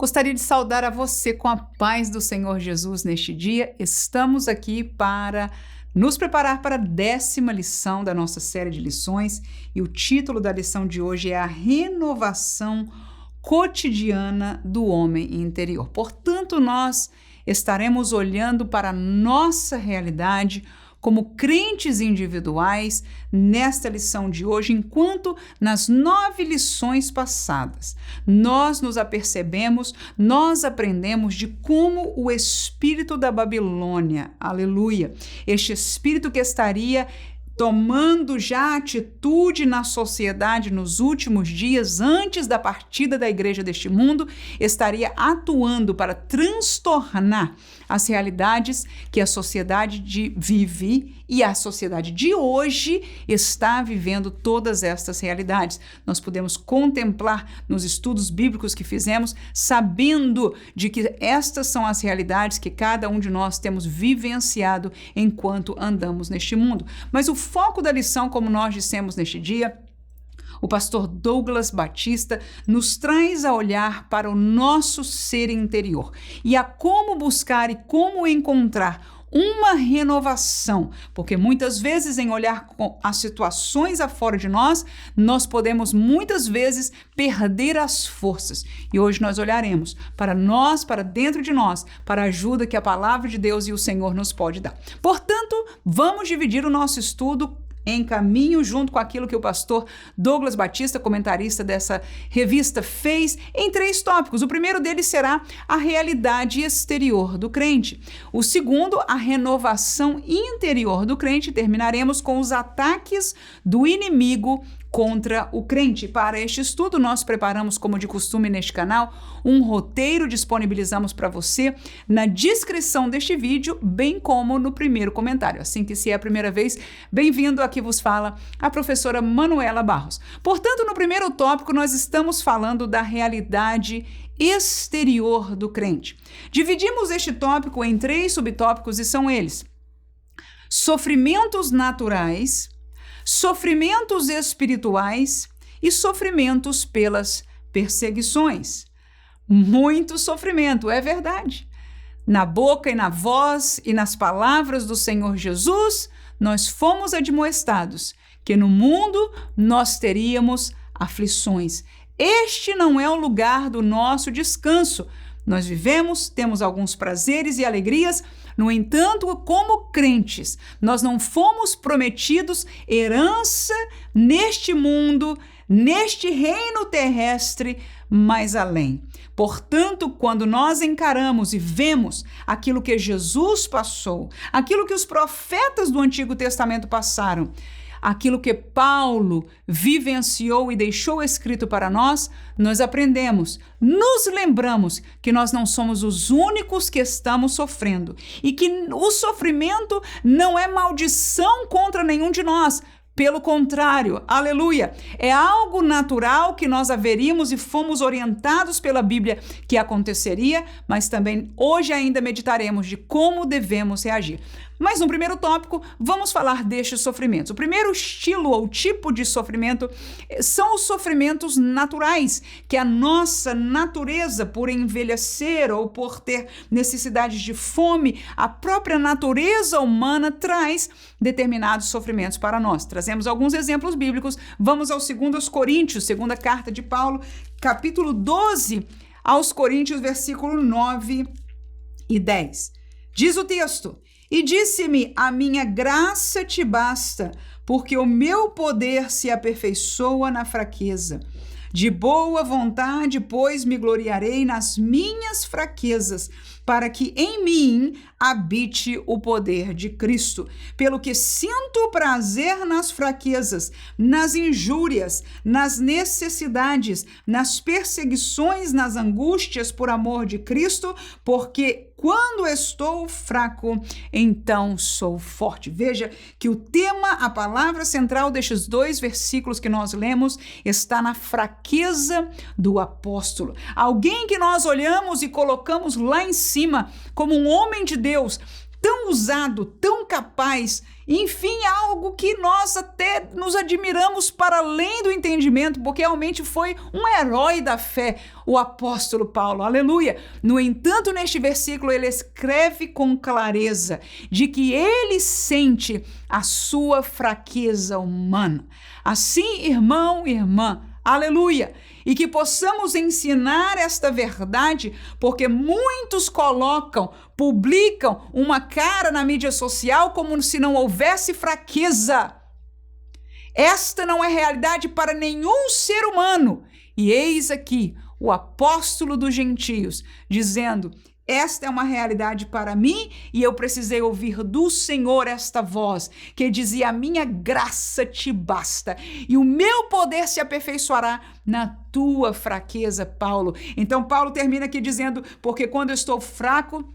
Gostaria de saudar a você com a paz do Senhor Jesus neste dia. Estamos aqui para nos preparar para a 10ª lição da nossa série de lições e o título da lição de hoje é a renovação cotidiana do homem interior. Portanto, nós estaremos olhando para a nossa realidade como crentes individuais nesta lição de hoje, enquanto nas 9 lições passadas nós nos apercebemos, nós aprendemos de como o espírito da Babilônia, aleluia, este espírito que estaria tomando já atitude na sociedade nos últimos dias, antes da partida da igreja deste mundo, estaria atuando para transtornar as realidades que a sociedade vive e a sociedade de hoje está vivendo todas estas realidades. Nós podemos contemplar nos estudos bíblicos que fizemos, sabendo de que estas são as realidades que cada um de nós temos vivenciado enquanto andamos neste mundo. Mas o foco da lição, como nós dissemos neste dia, o pastor Douglas Batista nos traz a olhar para o nosso ser interior e a como buscar e como encontrar uma renovação, porque muitas vezes em olhar as situações afora de nós, nós podemos muitas vezes perder as forças. E hoje nós olharemos para nós, para dentro de nós, para a ajuda que a palavra de Deus e o Senhor nos pode dar. Portanto, vamos dividir o nosso estudo em caminho junto com aquilo que o pastor Douglas Batista, comentarista dessa revista, fez em 3 tópicos. O primeiro deles será a realidade exterior do crente. O segundo, a renovação interior do crente. Terminaremos com os ataques do inimigo contra o crente. Para este estudo, nós preparamos, como de costume neste canal, um roteiro, disponibilizamos para você na descrição deste vídeo, bem como no primeiro comentário. Assim que se é a primeira vez, bem-vindo, aqui vos fala a professora Manuela Barros. Portanto, no primeiro tópico, nós estamos falando da realidade exterior do crente. Dividimos este tópico em 3 subtópicos e são eles: sofrimentos naturais, sofrimentos espirituais e sofrimentos pelas perseguições. Muito sofrimento, é verdade. Na boca e na voz e nas palavras do Senhor Jesus, nós fomos admoestados que no mundo nós teríamos aflições. Este não é o lugar do nosso descanso. Nós vivemos, temos alguns prazeres e alegrias. No entanto, como crentes, nós não fomos prometidos herança neste mundo, neste reino terrestre, mais além. Portanto, quando nós encaramos e vemos aquilo que Jesus passou, aquilo que os profetas do Antigo Testamento passaram, aquilo que Paulo vivenciou e deixou escrito para nós, nós aprendemos, nos lembramos que nós não somos os únicos que estamos sofrendo e que o sofrimento não é maldição contra nenhum de nós. Pelo contrário, aleluia, é algo natural que nós haveríamos e fomos orientados pela Bíblia que aconteceria, mas também hoje ainda meditaremos de como devemos reagir. Mas no primeiro tópico, vamos falar destes sofrimentos. O primeiro estilo ou tipo de sofrimento são os sofrimentos naturais, que a nossa natureza, por envelhecer ou por ter necessidades de fome, a própria natureza humana traz determinados sofrimentos para nós. Trazemos alguns exemplos bíblicos. Vamos ao 2 Coríntios, segunda carta de Paulo, capítulo 12 aos Coríntios, versículo 9 e 10. Diz o texto: e disse-me, a minha graça te basta, porque o meu poder se aperfeiçoa na fraqueza. De boa vontade, pois, me gloriarei nas minhas fraquezas, para que em mim habite o poder de Cristo. Pelo que sinto prazer nas fraquezas, nas injúrias, nas necessidades, nas perseguições, nas angústias por amor de Cristo, porque quando estou fraco, então sou forte. Veja que o tema, a palavra central destes 2 versículos que nós lemos está na fraqueza do apóstolo. Alguém que nós olhamos e colocamos lá em cima como um homem de Deus, tão usado, tão capaz, enfim, algo que nós até nos admiramos para além do entendimento, porque realmente foi um herói da fé, o apóstolo Paulo, aleluia. No entanto, neste versículo, ele escreve com clareza de que ele sente a sua fraqueza humana. Assim, irmão e irmã, aleluia, e que possamos ensinar esta verdade, porque muitos publicam uma cara na mídia social como se não houvesse fraqueza. Esta não é realidade para nenhum ser humano. E eis aqui o apóstolo dos gentios dizendo: esta é uma realidade para mim e eu precisei ouvir do Senhor esta voz que dizia: a minha graça te basta e o meu poder se aperfeiçoará na tua fraqueza, Paulo. Então Paulo termina aqui dizendo: porque quando eu estou fraco,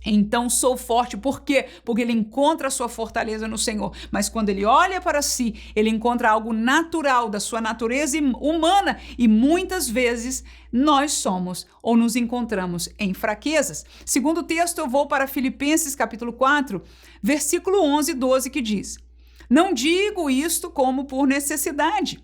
então sou forte. Por quê? Porque ele encontra a sua fortaleza no Senhor. Mas quando ele olha para si, ele encontra algo natural da sua natureza humana. E muitas vezes nós somos ou nos encontramos em fraquezas. Segundo texto, eu vou para Filipenses capítulo 4, versículo 11 e 12, que diz: não digo isto como por necessidade,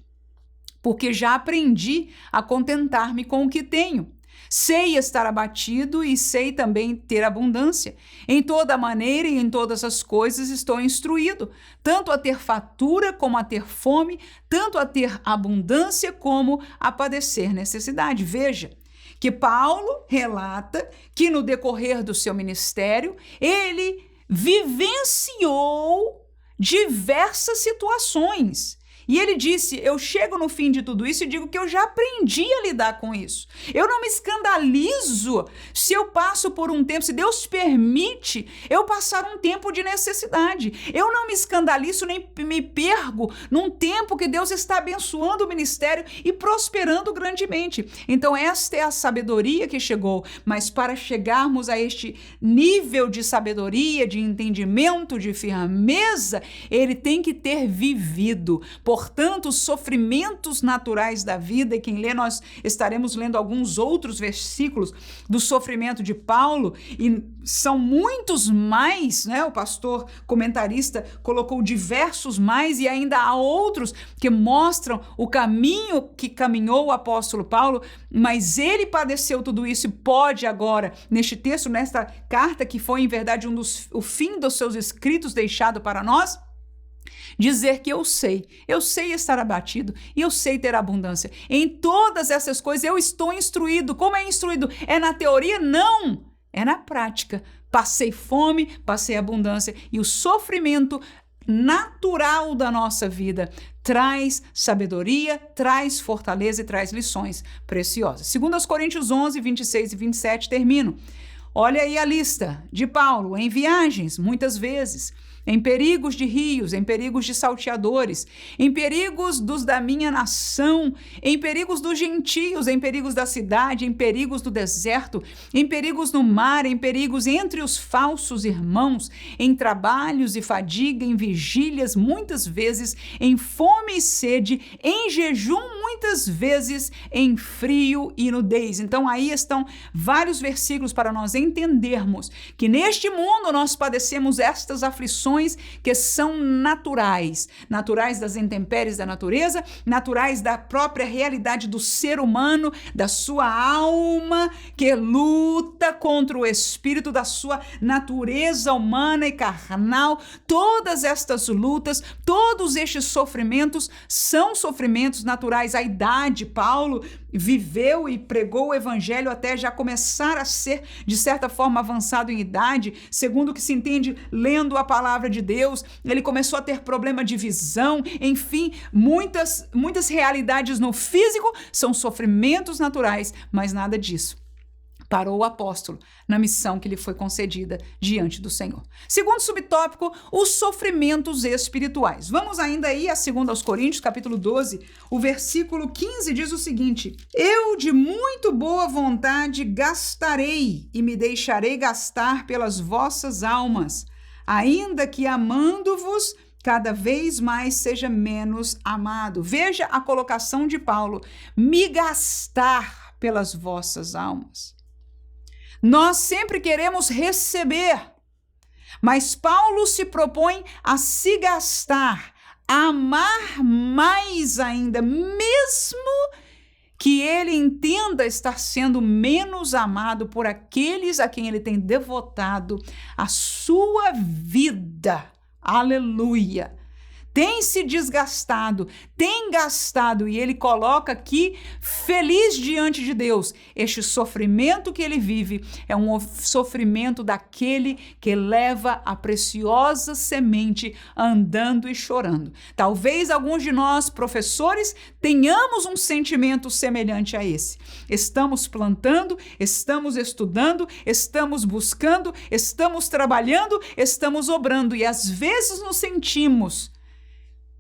porque já aprendi a contentar-me com o que tenho. Sei estar abatido e sei também ter abundância. Em toda maneira e em todas as coisas estou instruído, tanto a ter fartura como a ter fome, tanto a ter abundância como a padecer necessidade. Veja que Paulo relata que no decorrer do seu ministério, ele vivenciou diversas situações. E ele disse: eu chego no fim de tudo isso e digo que eu já aprendi a lidar com isso. Eu não me escandalizo se eu passo por um tempo, se Deus permite eu passar um tempo de necessidade. Eu não me escandalizo nem me perco num tempo que Deus está abençoando o ministério e prosperando grandemente. Então esta é a sabedoria que chegou. Mas para chegarmos a este nível de sabedoria, de entendimento, de firmeza, ele tem que ter vivido. Portanto, os sofrimentos naturais da vida, e quem lê, nós estaremos lendo alguns outros versículos do sofrimento de Paulo, e são muitos mais, né? O pastor comentarista colocou diversos mais, e ainda há outros que mostram o caminho que caminhou o apóstolo Paulo, mas ele padeceu tudo isso e pode agora, neste texto, nesta carta, que foi em verdade o fim dos seus escritos deixado para nós, dizer que eu sei estar abatido e eu sei ter abundância. Em todas essas coisas eu estou instruído. Como é instruído? É na teoria? Não, é na prática. Passei fome, passei abundância, e o sofrimento natural da nossa vida traz sabedoria, traz fortaleza e traz lições preciosas. 2 Coríntios 11, 26 e 27, termino. Olha aí a lista de Paulo: em viagens, muitas vezes, em perigos de rios, em perigos de salteadores, em perigos dos da minha nação, em perigos dos gentios, em perigos da cidade, em perigos do deserto, em perigos no mar, em perigos entre os falsos irmãos, em trabalhos e fadiga, em vigílias, muitas vezes, em fome e sede, em jejum, muitas vezes, em frio e nudez. Então aí estão vários versículos para nós entendermos que neste mundo nós padecemos estas aflições que são naturais das intempéries da natureza, naturais da própria realidade do ser humano, da sua alma que luta contra o espírito, da sua natureza humana e carnal. Todas estas lutas, todos estes sofrimentos são sofrimentos naturais. A idade, Paulo viveu e pregou o evangelho até já começar a ser, de certa forma, avançado em idade, segundo o que se entende lendo a palavra de Deus. Ele começou a ter problema de visão, enfim, muitas realidades no físico são sofrimentos naturais, mas nada disso parou o apóstolo na missão que lhe foi concedida diante do Senhor. Segundo subtópico, os sofrimentos espirituais. Vamos ainda aí a 2 Coríntios, capítulo 12, o versículo 15 diz o seguinte: eu de muito boa vontade gastarei e me deixarei gastar pelas vossas almas, ainda que amando-vos cada vez mais seja menos amado. Veja a colocação de Paulo: me gastar pelas vossas almas. Nós sempre queremos receber, Mas Paulo se propõe a se gastar, a amar mais ainda, mesmo que ele entenda estar sendo menos amado por aqueles a quem ele tem devotado a sua vida. Aleluia! Tem se desgastado, tem gastado, e ele coloca aqui, feliz diante de Deus. Este sofrimento que ele vive é um sofrimento daquele que leva a preciosa semente andando e chorando. Talvez alguns de nós, professores, tenhamos um sentimento semelhante a esse. Estamos plantando, estamos estudando, estamos buscando, estamos trabalhando, estamos obrando, e às vezes nos sentimos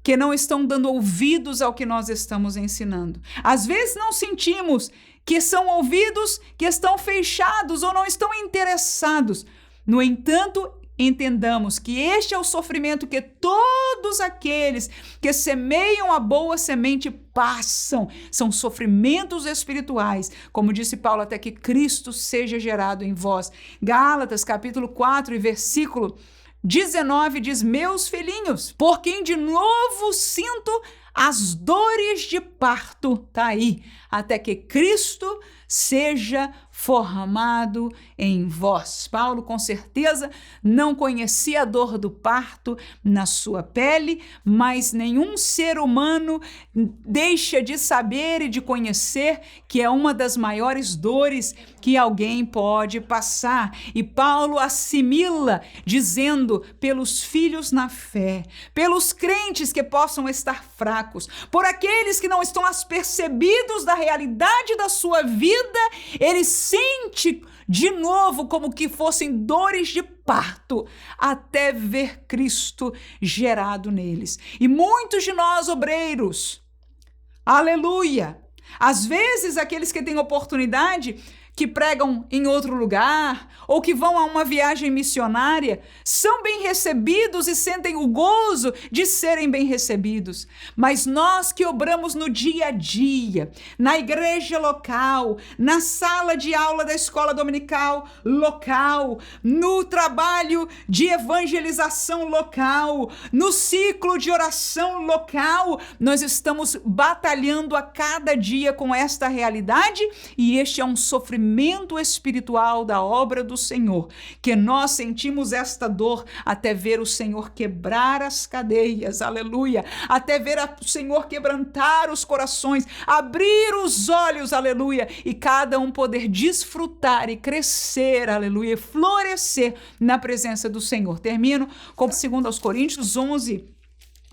que não estão dando ouvidos ao que nós estamos ensinando. Às vezes não sentimos que são ouvidos que estão fechados ou não estão interessados. No entanto, entendamos que este é o sofrimento que todos aqueles que semeiam a boa semente passam. São sofrimentos espirituais, como disse Paulo, até que Cristo seja gerado em vós. Gálatas, capítulo 4 e versículo 19 diz: meus filhinhos, por quem de novo sinto as dores de parto, tá aí, até que Cristo seja formado em vós. Paulo, com certeza, não conhecia a dor do parto na sua pele, mas nenhum ser humano deixa de saber e de conhecer que é uma das maiores dores que alguém pode passar. E Paulo assimila, dizendo, pelos filhos na fé, pelos crentes que possam estar fracos, por aqueles que não estão apercebidos da realidade da sua vida, ele sente de novo como que fossem dores de parto, até ver Cristo gerado neles. E muitos de nós, obreiros, aleluia, às vezes aqueles que têm oportunidade, que pregam em outro lugar ou que vão a uma viagem missionária, são bem recebidos e sentem o gozo de serem bem recebidos. Mas nós que obramos no dia a dia, na igreja local, na sala de aula da escola dominical local, no trabalho de evangelização local, no ciclo de oração local, nós estamos batalhando a cada dia com esta realidade, e este é um sofrimento espiritual da obra do Senhor, que nós sentimos esta dor até ver o Senhor quebrar as cadeias, aleluia, até ver o Senhor quebrantar os corações, abrir os olhos, aleluia, e cada um poder desfrutar e crescer, aleluia, florescer na presença do Senhor. Termino com 2 Coríntios 11,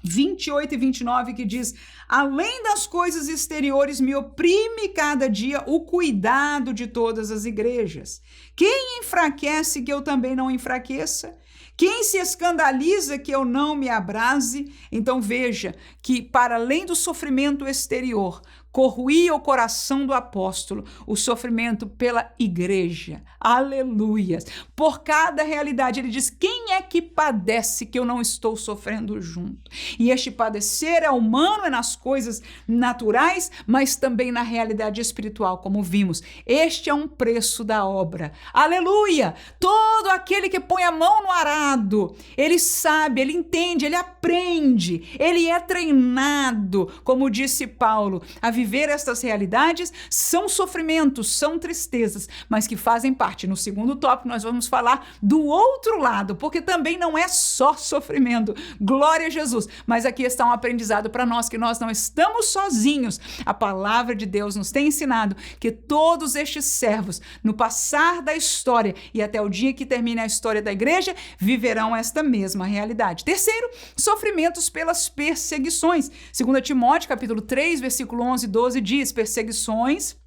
28 e 29, que diz: além das coisas exteriores, me oprime cada dia o cuidado de todas as igrejas. Quem enfraquece, que eu também não enfraqueça? Quem se escandaliza, que eu não me abrase? Então veja que, para além do sofrimento exterior, corroía o coração do apóstolo o sofrimento pela igreja. Aleluias! Por cada realidade, ele diz: quem é que padece que eu não estou sofrendo junto? E este padecer é humano, é nas coisas naturais, mas também na realidade espiritual, como vimos. Este é um preço da obra. Aleluia! Todo aquele que põe a mão no arado, ele sabe, ele entende, ele aprende, ele é treinado, como disse Paulo, a viver estas realidades. São sofrimentos, são tristezas, mas que fazem parte. No segundo tópico nós vamos falar do outro lado, porque também não é só sofrimento, glória a Jesus, mas aqui está um aprendizado para nós, que nós não estamos sozinhos. A palavra de Deus nos tem ensinado que todos estes servos, no passar da história e até o dia que termine a história da igreja, viverão esta mesma realidade. Terceiro, sofrimentos pelas perseguições. 2 Timóteo, capítulo 3, versículo 11 e 12 diz: perseguições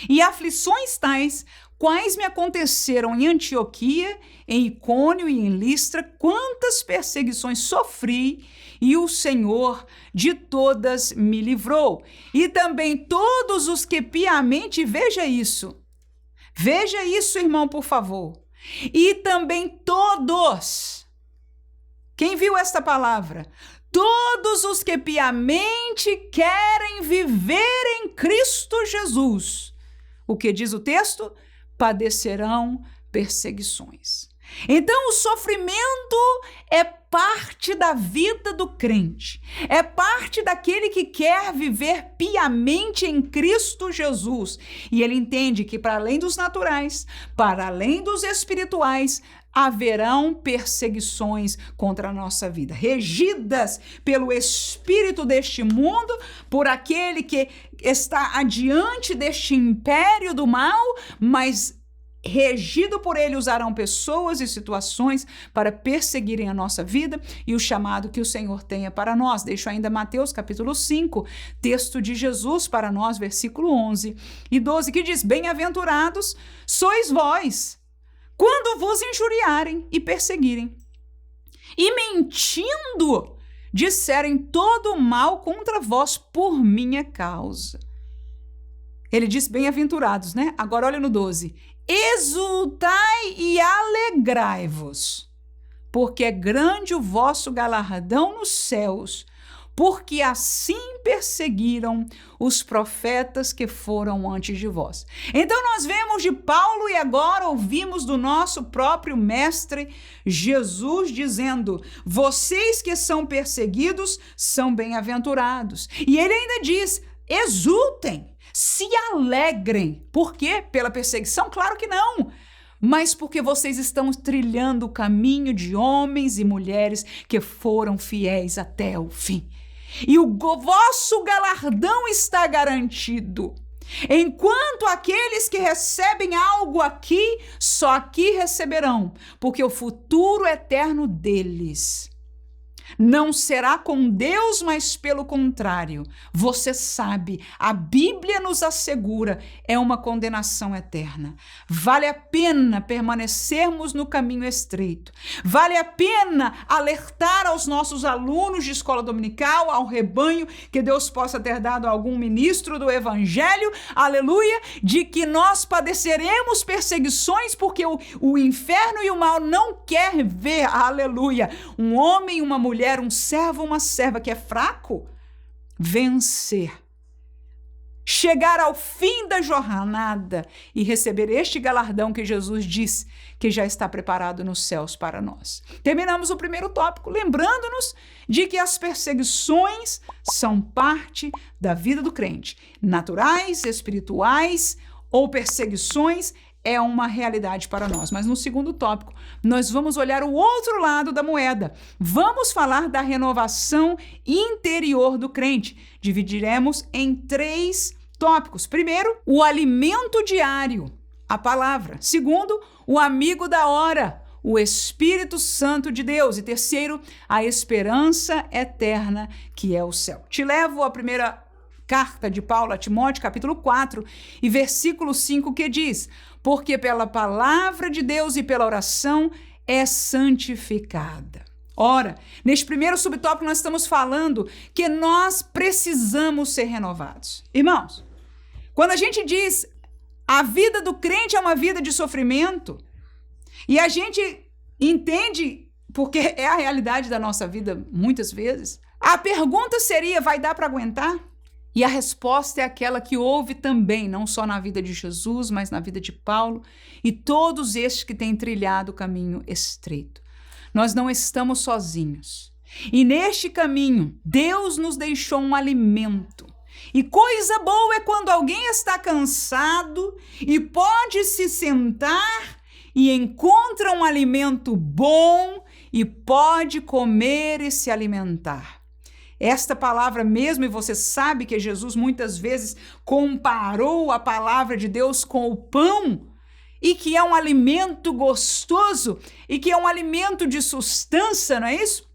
e aflições tais, quais me aconteceram em Antioquia, em Icônio e em Listra, quantas perseguições sofri, e o Senhor de todas me livrou. E também todos os que piamente, veja isso, irmão, por favor, e também todos, quem viu esta palavra? Todos os que piamente querem viver em Cristo Jesus. O que diz o texto? Padecerão perseguições. Então, o sofrimento é parte da vida do crente, é parte daquele que quer viver piamente em Cristo Jesus. E ele entende que, para além dos naturais, para além dos espirituais, haverão perseguições contra a nossa vida, regidas pelo espírito deste mundo, por aquele que está adiante deste império do mal, mas regido por ele, usarão pessoas e situações para perseguirem a nossa vida e o chamado que o Senhor tenha para nós. Deixo ainda Mateus capítulo 5, texto de Jesus para nós, versículo 11 e 12, que diz: bem-aventurados sois vós, quando vos injuriarem e perseguirem, e mentindo disserem todo o mal contra vós por minha causa. Ele diz bem-aventurados, né? Agora olha no 12. Exultai e alegrai-vos, porque é grande o vosso galardão nos céus, porque assim perseguiram os profetas que foram antes de vós. Então nós vemos de Paulo e agora ouvimos do nosso próprio mestre Jesus dizendo: vocês que são perseguidos são bem-aventurados. E ele ainda diz: exultem, se alegrem. Por quê? Pela perseguição? Claro que não. Mas porque vocês estão trilhando o caminho de homens e mulheres que foram fiéis até o fim. E o vosso galardão está garantido. Enquanto aqueles que recebem algo aqui, só aqui receberão, porque o futuro eterno deles não será com Deus, mas pelo contrário. Você sabe, a Bíblia nos assegura, é uma condenação eterna. Vale a pena permanecermos no caminho estreito. Vale a pena alertar aos nossos alunos de escola dominical, ao rebanho, que Deus possa ter dado a algum ministro do evangelho, aleluia, de que nós padeceremos perseguições, porque o inferno e o mal não quer ver, aleluia, um homem e uma mulher, um servo, uma serva que é fraco, vencer, chegar ao fim da jornada e receber este galardão que Jesus diz que já está preparado nos céus para nós. Terminamos o primeiro tópico lembrando-nos de que as perseguições são parte da vida do crente, naturais, espirituais ou perseguições é uma realidade para nós. Mas no segundo tópico, nós vamos olhar o outro lado da moeda. Vamos falar da renovação interior do crente. Dividiremos em 3 tópicos. Primeiro, o alimento diário, a palavra. Segundo, o amigo da hora, o Espírito Santo de Deus. E terceiro, a esperança eterna, que é o céu. Te levo à primeira carta de Paulo a Timóteo, capítulo 4, e versículo 5, que diz: porque pela palavra de Deus e pela oração é santificada. Ora, neste primeiro subtópico nós estamos falando que nós precisamos ser renovados. Irmãos, quando a gente diz a vida do crente é uma vida de sofrimento, e a gente entende, porque é a realidade da nossa vida muitas vezes, a pergunta seria: vai dar para aguentar? E a resposta é aquela que houve também, não só na vida de Jesus, mas na vida de Paulo e todos estes que têm trilhado o caminho estreito. Nós não estamos sozinhos. E neste caminho, Deus nos deixou um alimento. E coisa boa é quando alguém está cansado e pode se sentar e encontra um alimento bom e pode comer e se alimentar. Esta palavra mesmo, e você sabe que Jesus muitas vezes comparou a palavra de Deus com o pão, e que é um alimento gostoso, e que é um alimento de sustância, não é isso?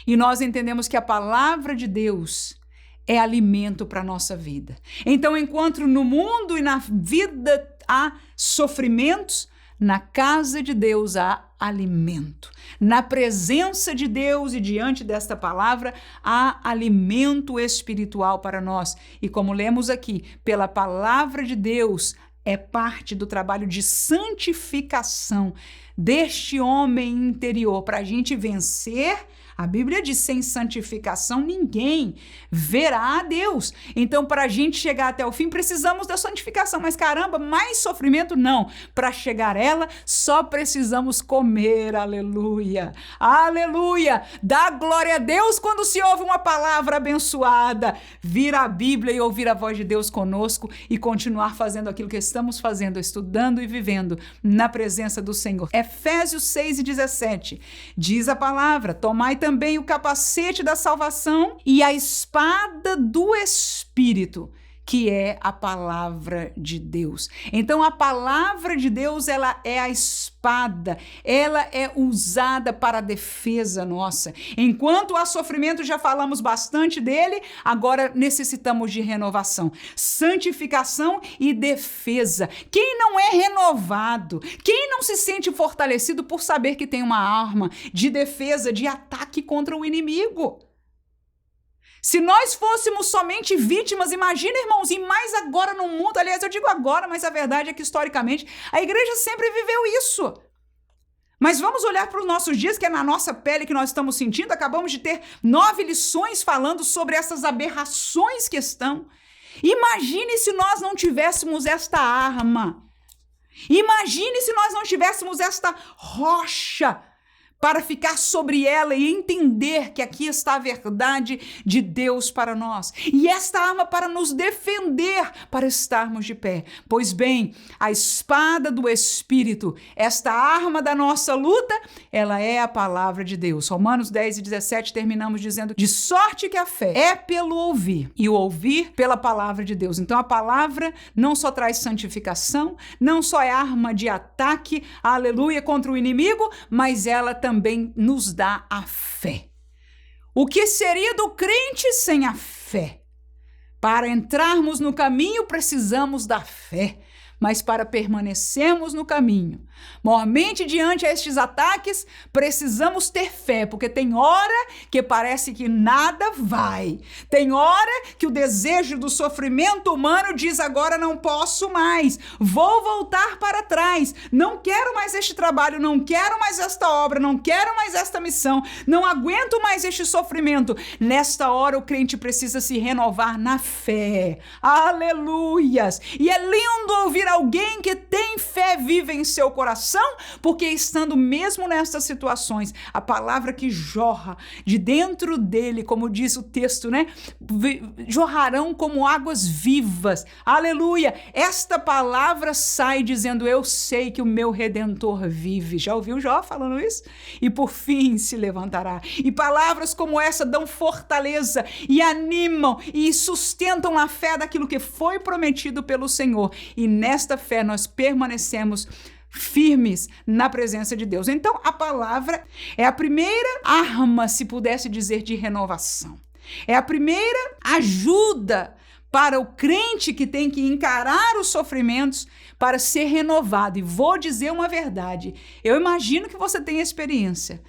E nós entendemos que a palavra de Deus é alimento para a nossa vida. Então, enquanto no mundo e na vida há sofrimentos, na casa de Deus há alimento. Na presença de Deus e diante desta palavra há alimento espiritual para nós. E como lemos aqui, pela palavra de Deus é parte do trabalho de santificação deste homem interior para a gente vencer A Bíblia diz: sem santificação ninguém verá a Deus. Então, para a gente chegar até o fim, precisamos da santificação. Mas caramba, mais sofrimento? Não. Para chegar a ela, só precisamos comer. Aleluia. Aleluia. Dá glória a Deus quando se ouve uma palavra abençoada. Vir a Bíblia e ouvir a voz de Deus conosco e continuar fazendo aquilo que estamos fazendo, estudando e vivendo na presença do Senhor. Efésios 6:17 diz a palavra: tomai também o capacete da salvação e a espada do Espírito, que é a palavra de Deus. Então, a palavra de Deus, ela é a espada, ela é usada para a defesa nossa. Enquanto há sofrimento, já falamos bastante dele, agora necessitamos de renovação, santificação e defesa. Quem não é renovado, quem não se sente fortalecido por saber que tem uma arma de defesa, de ataque contra o inimigo? Se nós fôssemos somente vítimas, imagina, irmãos, e mais agora no mundo, aliás, eu digo agora, mas a verdade é que historicamente a igreja sempre viveu isso. Mas vamos olhar para os nossos dias, que é na nossa pele que nós estamos sentindo. Acabamos de ter 9 lições falando sobre essas aberrações que estão. Imagine se nós não tivéssemos esta arma. Imagine se nós não tivéssemos esta rocha para ficar sobre ela e entender que aqui está a verdade de Deus para nós. E esta arma para nos defender, para estarmos de pé. Pois bem, a espada do Espírito, esta arma da nossa luta, ela é a palavra de Deus. Romanos 10:17 terminamos dizendo: de sorte que a fé é pelo ouvir, e o ouvir pela palavra de Deus. Então a palavra não só traz santificação, não só é arma de ataque, aleluia, contra o inimigo, mas ela também nos dá a fé. O que seria do crente sem a fé? Para entrarmos no caminho, precisamos da fé. Mas para permanecermos no caminho, mormente diante a estes ataques, precisamos ter fé, porque tem hora que parece que nada vai. Tem hora que o desejo do sofrimento humano diz: agora não posso mais, vou voltar para trás, não quero mais este trabalho, não quero mais esta obra, não quero mais esta missão, não aguento mais este sofrimento. Nesta hora o crente precisa se renovar na fé. Aleluias! E é lindo ouvir alguém que tem fé viva em seu coração, porque estando mesmo nessas situações, a palavra que jorra de dentro dele, como diz o texto, né? Jorrarão como águas vivas. Aleluia! Esta palavra sai dizendo: eu sei que o meu Redentor vive. Já ouviu Jó falando isso? E por fim se levantará. E palavras como essa dão fortaleza e animam e sustentam a fé daquilo que foi prometido pelo Senhor. E nesta fé nós permanecemos firmes na presença de Deus. Então, a palavra é a primeira arma, se pudesse dizer, de renovação. É a primeira ajuda para o crente que tem que encarar os sofrimentos para ser renovado. E vou dizer uma verdade, eu imagino que você tenha experiência,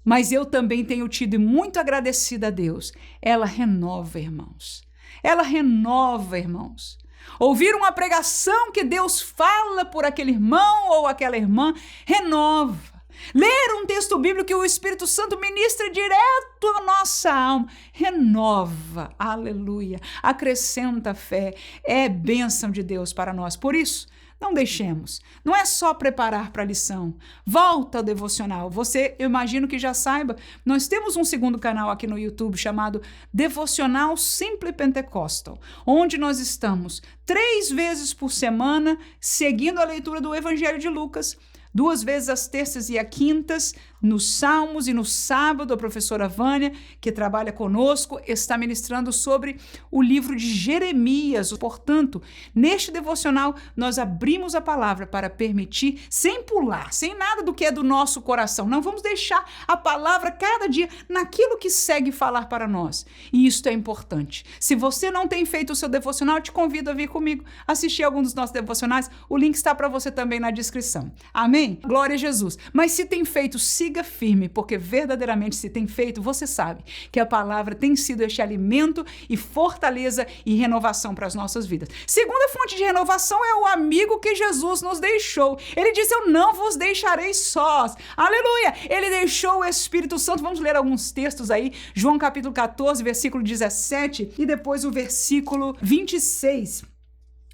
mas eu também tenho tido, e muito agradecida a Deus. Ela renova, irmãos. Ela renova, irmãos. Ouvir uma pregação que Deus fala por aquele irmão ou aquela irmã, renova. Ler um texto bíblico que o Espírito Santo ministra direto à nossa alma, renova, aleluia, acrescenta fé, é bênção de Deus para nós. Por isso, não deixemos, não é só preparar para a lição, volta ao devocional. Você, eu imagino que já saiba, nós temos um segundo canal aqui no YouTube chamado Devocional Simple Pentecostal, onde nós estamos 3 vezes por semana seguindo a leitura do Evangelho de Lucas, 2 vezes às terças e às quintas, nos Salmos, e no sábado a professora Vânia, que trabalha conosco, está ministrando sobre o livro de Jeremias. Portanto, neste devocional, nós abrimos a palavra para permitir, sem pular, sem nada do que é do nosso coração. Não vamos deixar a palavra cada dia naquilo que segue falar para nós. E isto é importante. Se você não tem feito o seu devocional, eu te convido a vir comigo assistir algum dos nossos devocionais. O link está para você também na descrição. Amém? Amém? Glória a Jesus. Mas se tem feito, siga firme, porque verdadeiramente se tem feito, você sabe que a palavra tem sido este alimento e fortaleza e renovação para as nossas vidas. Segunda fonte de renovação é o amigo que Jesus nos deixou. Ele disse, eu não vos deixarei sós. Aleluia! Ele deixou o Espírito Santo. Vamos ler alguns textos aí. João capítulo 14, versículo 17 e depois o versículo 26.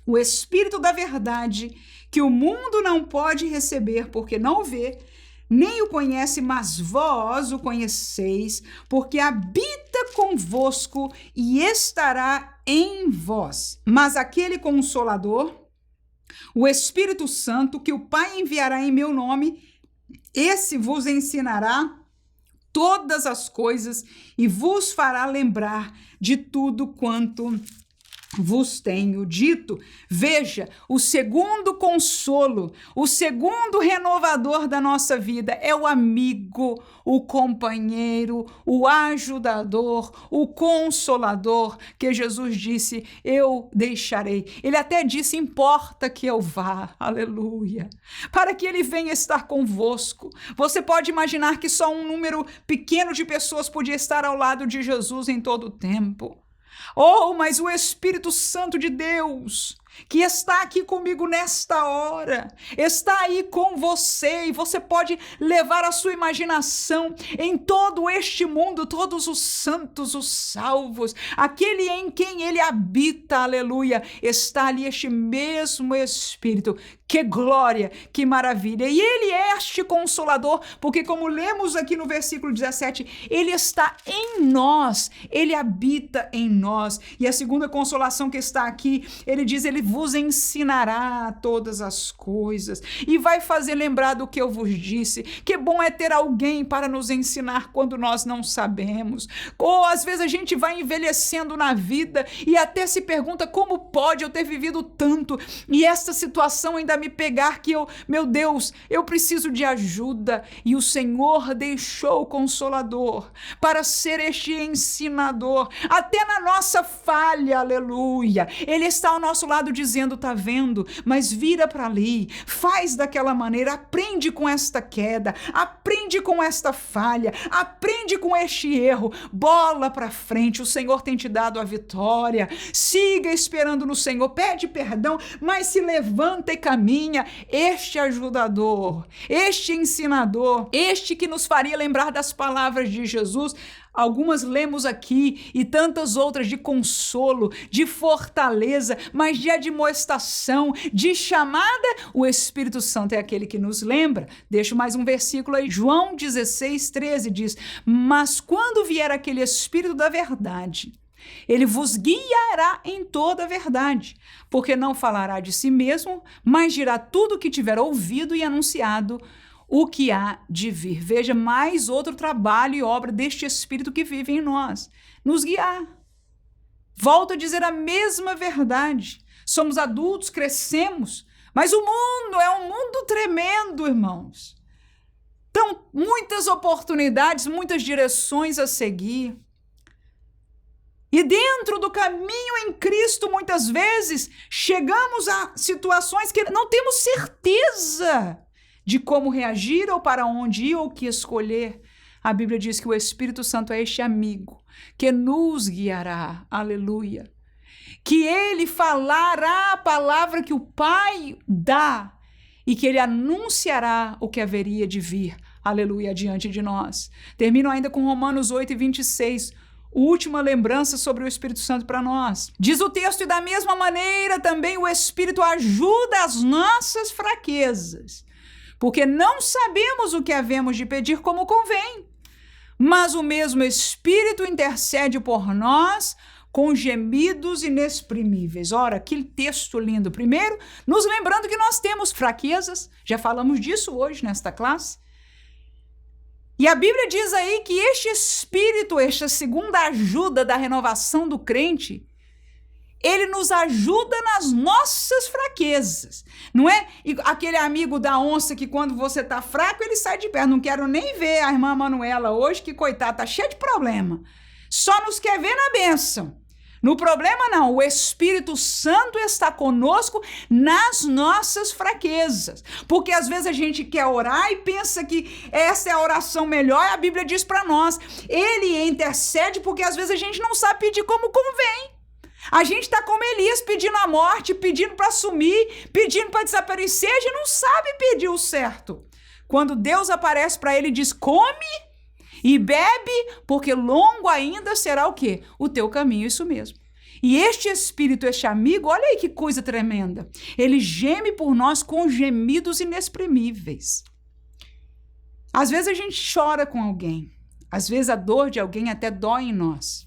O Espírito da verdade, que o mundo não pode receber porque não o vê, nem o conhece, mas vós o conheceis, porque habita convosco e estará em vós. Mas aquele Consolador, o Espírito Santo, que o Pai enviará em meu nome, esse vos ensinará todas as coisas e vos fará lembrar de tudo quanto vos tenho dito. Veja, o segundo consolo, o segundo renovador da nossa vida é o amigo, o companheiro, o ajudador, o consolador, que Jesus disse, eu deixarei. Ele até disse, importa que eu vá, aleluia, para que ele venha estar convosco. Você pode imaginar que só um número pequeno de pessoas podia estar ao lado de Jesus em todo o tempo. Oh, mas o Espírito Santo de Deus, que está aqui comigo nesta hora, está aí com você, e você pode levar a sua imaginação em todo este mundo, todos os santos, os salvos, aquele em quem ele habita, aleluia, está ali este mesmo Espírito. Que glória, que maravilha! E ele é este Consolador, porque como lemos aqui no versículo 17, ele está em nós, ele habita em nós. E a segunda consolação que está aqui, ele diz, ele vos ensinará todas as coisas e vai fazer lembrar do que eu vos disse. Que bom é ter alguém para nos ensinar quando nós não sabemos. Ou às vezes a gente vai envelhecendo na vida e até se pergunta como pode eu ter vivido tanto e esta situação ainda me pegar que meu Deus, eu preciso de ajuda. E o Senhor deixou o Consolador para ser este ensinador, até na nossa falha, aleluia. Ele está ao nosso lado dizendo, tá vendo? Mas vira para ali, faz daquela maneira, aprende com esta queda, aprende com esta falha, aprende com este erro, bola para frente, o Senhor tem te dado a vitória. Siga esperando no Senhor, pede perdão, mas se levanta e caminha. Este ajudador, este ensinador, este que nos faria lembrar das palavras de Jesus, algumas lemos aqui e tantas outras de consolo, de fortaleza, mas de admoestação, de chamada, o Espírito Santo é aquele que nos lembra. Deixo mais um versículo aí, João 16:13 diz, mas quando vier aquele Espírito da verdade, ele vos guiará em toda a verdade, porque não falará de si mesmo, mas dirá tudo o que tiver ouvido e anunciado o que há de vir. Veja, mais outro trabalho e obra deste Espírito que vive em nós, nos guiar. Volto a dizer a mesma verdade. Somos adultos, crescemos, mas o mundo é um mundo tremendo, irmãos. Então, muitas oportunidades, muitas direções a seguir. E dentro do caminho em Cristo, muitas vezes, chegamos a situações que não temos certeza de como reagir ou para onde ir ou o que escolher. A Bíblia diz que o Espírito Santo é este amigo que nos guiará, aleluia. Que ele falará a palavra que o Pai dá e que ele anunciará o que haveria de vir, aleluia, diante de nós. Termino ainda com Romanos 8:26. Última lembrança sobre o Espírito Santo para nós. Diz o texto, e da mesma maneira também o Espírito ajuda as nossas fraquezas, porque não sabemos o que havemos de pedir como convém, mas o mesmo Espírito intercede por nós com gemidos inexprimíveis. Ora, que texto lindo. Primeiro, nos lembrando que nós temos fraquezas, já falamos disso hoje nesta classe. E a Bíblia diz aí que este Espírito, esta segunda ajuda da renovação do crente, ele nos ajuda nas nossas fraquezas, não é? E aquele amigo da onça que quando você tá fraco, ele sai de perto. Não quero nem ver a irmã Manuela hoje, que coitada, tá cheia de problema. Só nos quer ver na bênção. No problema não, o Espírito Santo está conosco nas nossas fraquezas. Porque às vezes a gente quer orar e pensa que essa é a oração melhor, e a Bíblia diz para nós, ele intercede porque às vezes a gente não sabe pedir como convém. A gente está como Elias pedindo a morte, pedindo para sumir, pedindo para desaparecer, a gente não sabe pedir o certo. Quando Deus aparece para ele e diz, come e bebe, porque longo ainda será o quê? O teu caminho, isso mesmo. E este Espírito, este amigo, olha aí que coisa tremenda. Ele geme por nós com gemidos inexprimíveis. Às vezes a gente chora com alguém. Às vezes a dor de alguém até dói em nós.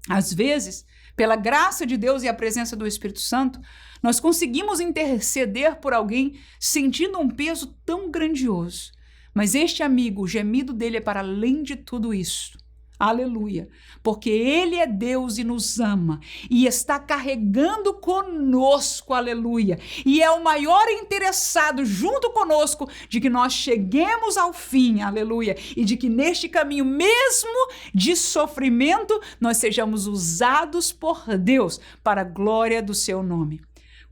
Às vezes, pela graça de Deus e a presença do Espírito Santo, nós conseguimos interceder por alguém sentindo um peso tão grandioso. Mas este amigo, o gemido dele é para além de tudo isso. Aleluia. Porque ele é Deus e nos ama e está carregando conosco, aleluia. E é o maior interessado junto conosco de que nós cheguemos ao fim, aleluia. E de que neste caminho mesmo de sofrimento nós sejamos usados por Deus para a glória do seu nome.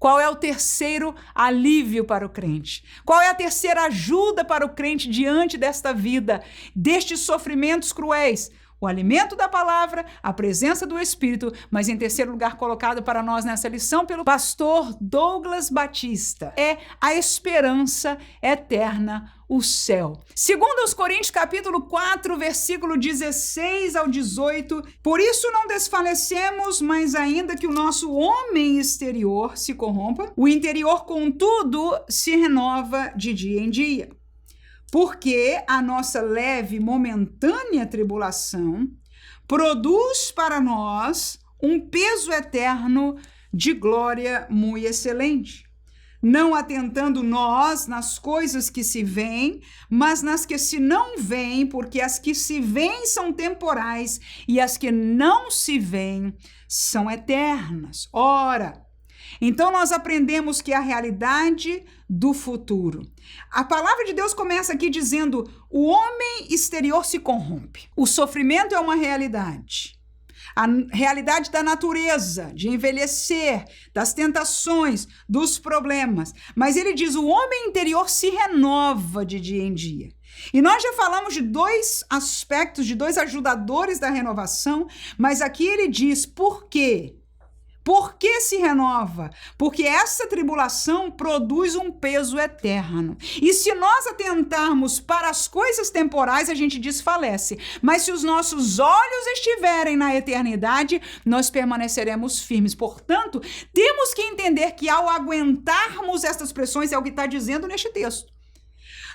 Qual é o terceiro alívio para o crente? Qual é a terceira ajuda para o crente diante desta vida, destes sofrimentos cruéis? O alimento da palavra, a presença do Espírito, mas em terceiro lugar colocado para nós nessa lição pelo pastor Douglas Batista, é a esperança eterna, o céu. Segundo aos Coríntios, capítulo 4, versículo 16 ao 18, por isso não desfalecemos, mas ainda que o nosso homem exterior se corrompa, o interior, contudo, se renova de dia em dia. Porque a nossa leve e momentânea tribulação produz para nós um peso eterno de glória muito excelente, não atentando nós nas coisas que se veem, mas nas que se não veem, porque as que se veem são temporais e as que não se veem são eternas. Ora, então nós aprendemos que a realidade do futuro. A palavra de Deus começa aqui dizendo: o homem exterior se corrompe. O sofrimento é uma realidade. A realidade da natureza, de envelhecer, das tentações, dos problemas. Mas ele diz: o homem interior se renova de dia em dia. E nós já falamos de dois aspectos, de dois ajudadores da renovação, mas aqui ele diz: por quê? Por que se renova? Porque essa tribulação produz um peso eterno. E se nós atentarmos para as coisas temporais, a gente desfalece. Mas se os nossos olhos estiverem na eternidade, nós permaneceremos firmes. Portanto, temos que entender que ao aguentarmos estas pressões, é o que está dizendo neste texto,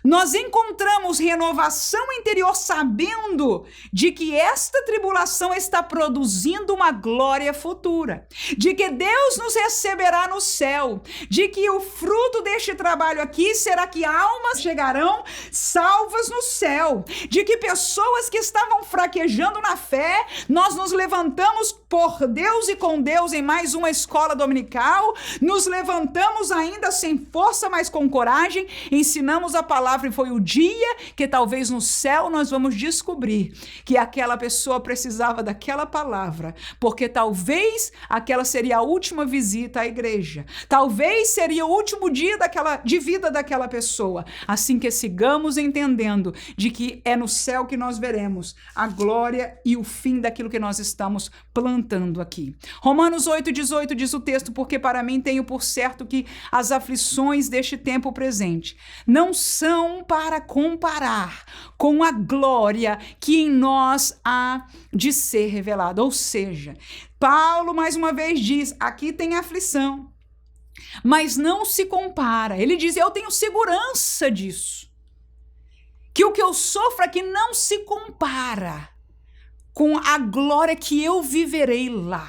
nós encontramos renovação interior sabendo de que esta tribulação está produzindo uma glória futura, de que Deus nos receberá no céu, de que o fruto deste trabalho aqui será que almas chegarão salvas no céu, de que pessoas que estavam fraquejando na fé, nós nos levantamos por Deus e com Deus em mais uma escola dominical, nos levantamos ainda sem força, mas com coragem, ensinamos a palavra. E foi o dia que talvez no céu nós vamos descobrir que aquela pessoa precisava daquela palavra, porque talvez aquela seria a última visita à igreja, talvez seria o último dia de vida daquela pessoa. Assim que sigamos entendendo de que é no céu que nós veremos a glória e o fim daquilo que nós estamos plantando aqui. Romanos 8,18 diz o texto: porque para mim tenho por certo que as aflições deste tempo presente não são para comparar com a glória que em nós há de ser revelada. Ou seja, Paulo mais uma vez diz, aqui tem aflição, mas não se compara. Ele diz, eu tenho segurança disso, que o que eu sofro aqui não se compara com a glória que eu viverei lá.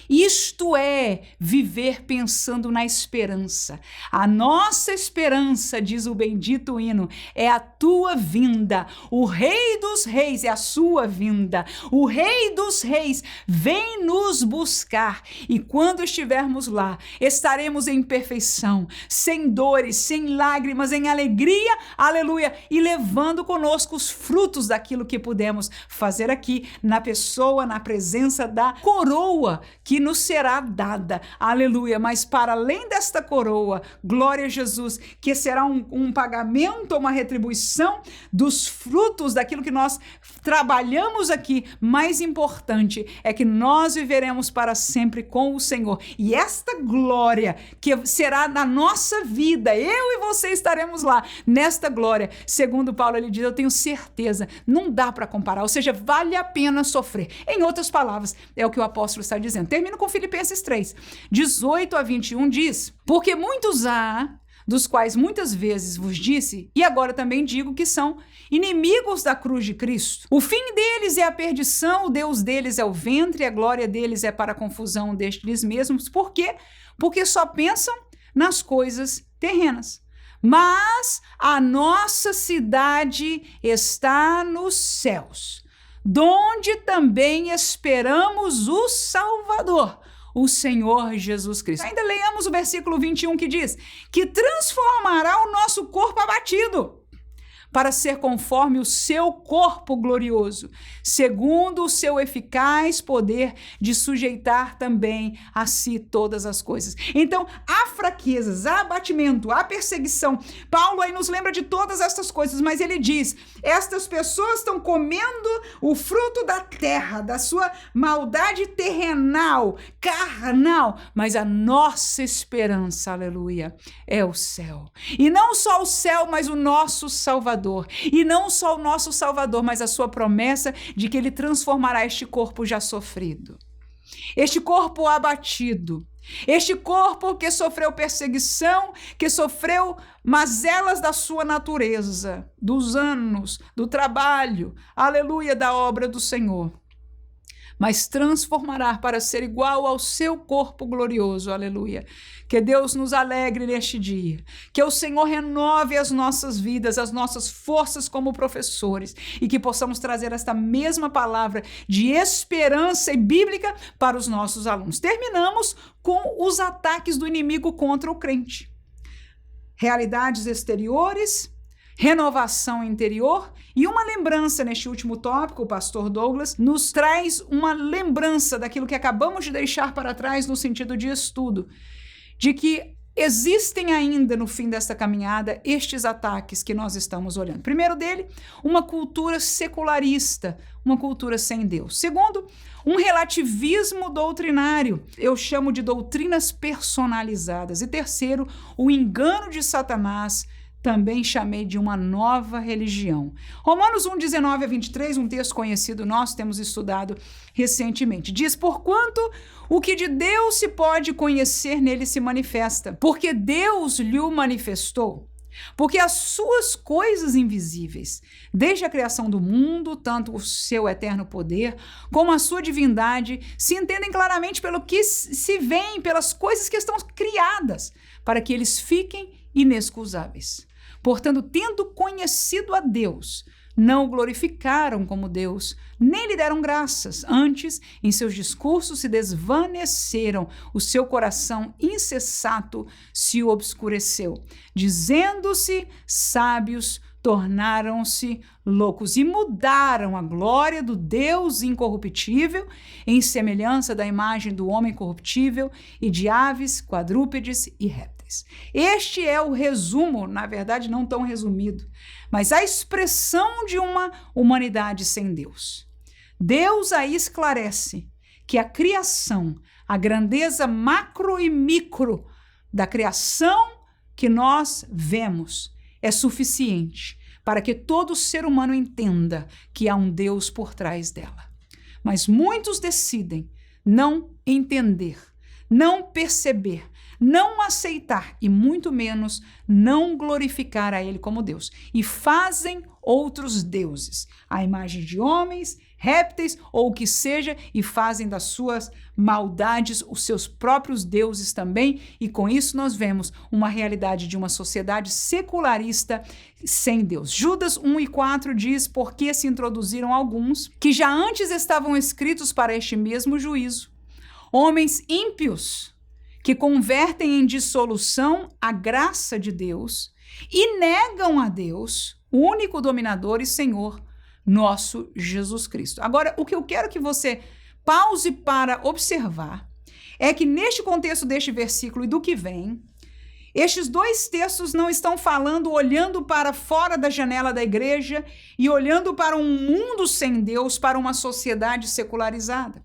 Isto é viver pensando na esperança. A nossa esperança, diz o bendito hino, é a tua vinda. O Rei dos Reis é a sua vinda. O Rei dos Reis vem nos buscar. E quando estivermos lá, estaremos em perfeição, sem dores, sem lágrimas, em alegria, aleluia, e levando conosco os frutos daquilo que pudemos fazer aqui, na pessoa, na presença da coroa que nos será dada, aleluia, mas para além desta coroa, glória a Jesus, que será um pagamento, uma retribuição dos frutos daquilo que nós trabalhamos aqui, mais importante é que nós viveremos para sempre com o Senhor, e esta glória que será na nossa vida, eu e você estaremos lá, nesta glória, segundo Paulo, ele diz, eu tenho certeza, não dá para comparar, ou seja, vale a pena sofrer. Em outras palavras, é o que o apóstolo está dizendo. Termino com Filipenses 3, 18 a 21 diz, porque muitos há, dos quais muitas vezes vos disse, e agora também digo que são inimigos da cruz de Cristo. O fim deles é a perdição, o Deus deles é o ventre, a glória deles é para a confusão destes mesmos. Por quê? Porque só pensam nas coisas terrenas. Mas a nossa cidade está nos céus, donde também esperamos o Salvador, o Senhor Jesus Cristo. Ainda leiamos o versículo 21 que diz que transformará o nosso corpo abatido para ser conforme o seu corpo glorioso, segundo o seu eficaz poder de sujeitar também a si todas as coisas. Então, há fraquezas, há abatimento, há perseguição. Paulo aí nos lembra de todas essas coisas, mas ele diz, estas pessoas estão comendo o fruto da terra, da sua maldade terrenal, carnal, mas a nossa esperança, aleluia, é o céu. E não só o céu, mas o nosso Salvador. E não só o nosso Salvador, mas a sua promessa de que ele transformará este corpo já sofrido, este corpo abatido, este corpo que sofreu perseguição, que sofreu mazelas da sua natureza, dos anos, do trabalho, aleluia, da obra do Senhor, mas transformará para ser igual ao seu corpo glorioso, aleluia. Que Deus nos alegre neste dia, que o Senhor renove as nossas vidas, as nossas forças como professores, e que possamos trazer esta mesma palavra de esperança e bíblica para os nossos alunos. Terminamos com os ataques do inimigo contra o crente. Realidades exteriores, renovação interior e uma lembrança neste último tópico. O pastor Douglas nos traz uma lembrança daquilo que acabamos de deixar para trás no sentido de estudo, de que existem ainda no fim desta caminhada estes ataques que nós estamos olhando. Primeiro dele, uma cultura secularista, uma cultura sem Deus. Segundo, um relativismo doutrinário, eu chamo de doutrinas personalizadas. E terceiro, o engano de Satanás, também chamei de uma nova religião. Romanos 1, 19 a 23, um texto conhecido nosso, temos estudado recentemente. Diz, porquanto o que de Deus se pode conhecer nele se manifesta, porque Deus lhe o manifestou. Porque as suas coisas invisíveis, desde a criação do mundo, tanto o seu eterno poder, como a sua divindade, se entendem claramente pelo que se veem, pelas coisas que estão criadas, para que eles fiquem inexcusáveis. Portanto, tendo conhecido a Deus, não o glorificaram como Deus, nem lhe deram graças. Antes, em seus discursos se desvaneceram, o seu coração insensato se obscureceu. Dizendo-se sábios, tornaram-se loucos e mudaram a glória do Deus incorruptível em semelhança da imagem do homem corruptível e de aves, quadrúpedes e répteis. Este é o resumo, na verdade não tão resumido, mas a expressão de uma humanidade sem Deus. Deus aí esclarece que a criação, a grandeza macro e micro da criação que nós vemos é suficiente para que todo ser humano entenda que há um Deus por trás dela. Mas muitos decidem não entender, não perceber, não aceitar e muito menos não glorificar a Ele como Deus. E fazem outros deuses, a imagem de homens, répteis ou o que seja, e fazem das suas maldades os seus próprios deuses também. E com isso nós vemos uma realidade de uma sociedade secularista sem Deus. Judas 1:4 diz, porque se introduziram alguns que já antes estavam escritos para este mesmo juízo, homens ímpios, que convertem em dissolução a graça de Deus e negam a Deus, o único dominador e Senhor, nosso Jesus Cristo. Agora, o que eu quero que você pause para observar é que neste contexto deste versículo e do que vem, estes dois textos não estão falando olhando para fora da janela da igreja e olhando para um mundo sem Deus, para uma sociedade secularizada.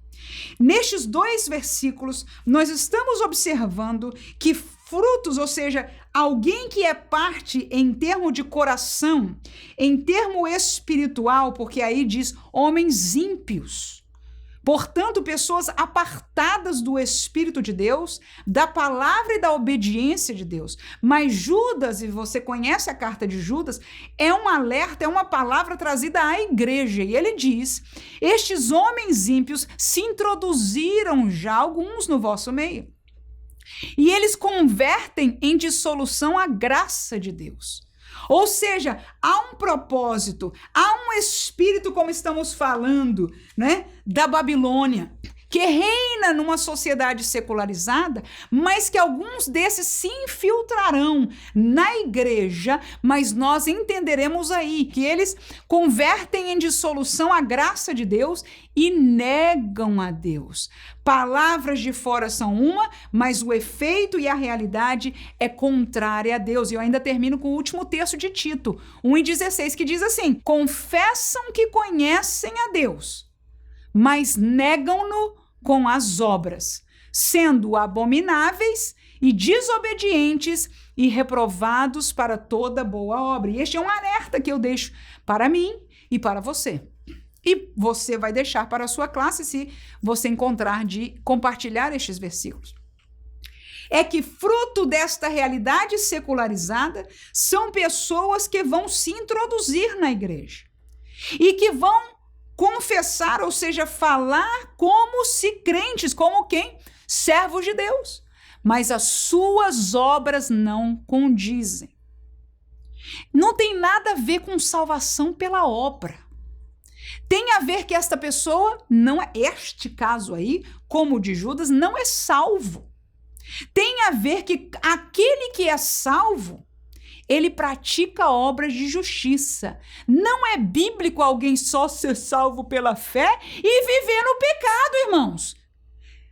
Nestes dois versículos, nós estamos observando que frutos, ou seja, alguém que é parte em termo de coração, em termo espiritual, porque aí diz homens ímpios. Portanto, pessoas apartadas do Espírito de Deus, da palavra e da obediência de Deus. Mas Judas, e você conhece a carta de Judas, é um alerta, é uma palavra trazida à igreja. E ele diz, estes homens ímpios se introduziram já alguns no vosso meio. E eles convertem em dissolução a graça de Deus. Ou seja, há um propósito, há um espírito, como estamos falando, né, da Babilônia, que reina numa sociedade secularizada, mas que alguns desses se infiltrarão na igreja, mas nós entenderemos aí que eles convertem em dissolução a graça de Deus e negam a Deus. Palavras de fora são uma, mas o efeito e a realidade é contrária a Deus. E eu ainda termino com o último texto de Tito, 1:16, que diz assim: confessam que conhecem a Deus, mas negam-no com as obras, sendo abomináveis e desobedientes e reprovados para toda boa obra. E este é um alerta que eu deixo para mim e para você. E você vai deixar para a sua classe se você encontrar de compartilhar estes versículos. É que fruto desta realidade secularizada são pessoas que vão se introduzir na igreja e que vão confessar, ou seja, falar como se crentes, como quem? Servos de Deus. Mas as suas obras não condizem. Não tem nada a ver com salvação pela obra. Tem a ver que esta pessoa, não é este caso aí, como o de Judas, não é salvo. Tem a ver que aquele que é salvo, ele pratica obras de justiça. Não é bíblico alguém só ser salvo pela fé e viver no pecado, irmãos.